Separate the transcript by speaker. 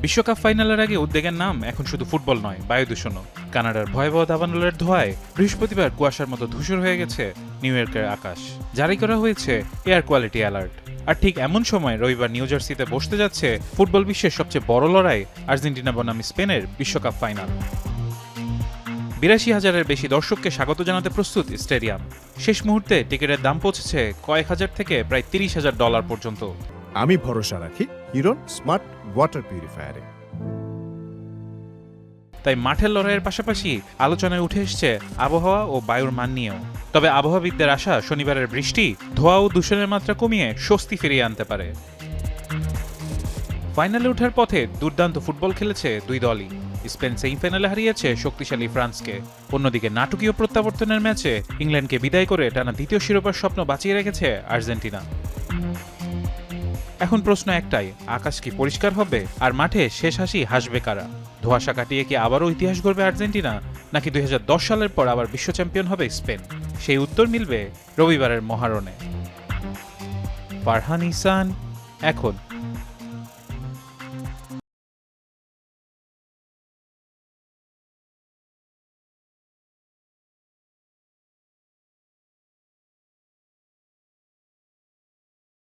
Speaker 1: বিশ্বকাপ ফাইনালের আগে উদ্বেগের নাম এখন শুধু ফুটবল নয়, বায়ু দূষণও। কানাডার ভয়াবহ দাবানলের ধোঁয়ায় বৃহস্পতিবার কুয়াশার মতো ধূসর হয়ে গেছে নিউ ইয়র্কের আকাশ। জারি করা হয়েছে এয়ার কোয়ালিটি অ্যালার্ট। আর ঠিক এমন সময় রবিবার নিউ জার্সিতে বসতে যাচ্ছে ফুটবল বিশ্বের সবচেয়ে বড় লড়াই, আর্জেন্টিনা বনাম স্পেনের বিশ্বকাপ ফাইনাল। ৮২,০০০-এর বেশি দর্শককে স্বাগত জানাতে প্রস্তুত স্টেডিয়াম। শেষ মুহূর্তে টিকিটের দাম পৌঁছেছে কয়েক হাজার থেকে প্রায় $৩০,০০০ পর্যন্ত।
Speaker 2: আমি ভরসা রাখি হিরন স্মার্ট ওয়াটার পিউরিফায়ারে।
Speaker 1: তাই মাঠের লড়াইয়ের পাশাপাশি আলোচনায় উঠে এসছে আবহাওয়া ও বায়ুর মান নিয়েও। তবে আবহাওয়াবিদদের আশা, শনিবারের বৃষ্টি ধোঁয়া ও দূষণের মাত্রা কমিয়ে স্বস্তি ফিরিয়ে আনতে পারে। ফাইনালে ওঠার পথে দুর্দান্ত ফুটবল খেলেছে দুই দলই। স্পেন সেমিফাইনালে হারিয়েছে শক্তিশালী ফ্রান্সকে। অন্যদিকে নাটকীয় প্রত্যাবর্তনের ম্যাচে ইংল্যান্ডকে বিদায় করে টানা দ্বিতীয় শিরোপার স্বপ্ন বাঁচিয়ে রেখেছে আর্জেন্টিনা। এখন প্রশ্ন একটাই, আকাশ কি পরিষ্কার হবে আর মাঠে শেষ হাসি হাসবে কারা? ধোঁয়াশা কাটিয়ে কি আবারও ইতিহাস গড়বে আর্জেন্টিনা, নাকি ২০১০ সালের পর আবার বিশ্ব চ্যাম্পিয়ন হবে স্পেন? সেই উত্তর মিলবে রবিবারের মহারণে। ফারহান ইহসান, এখন।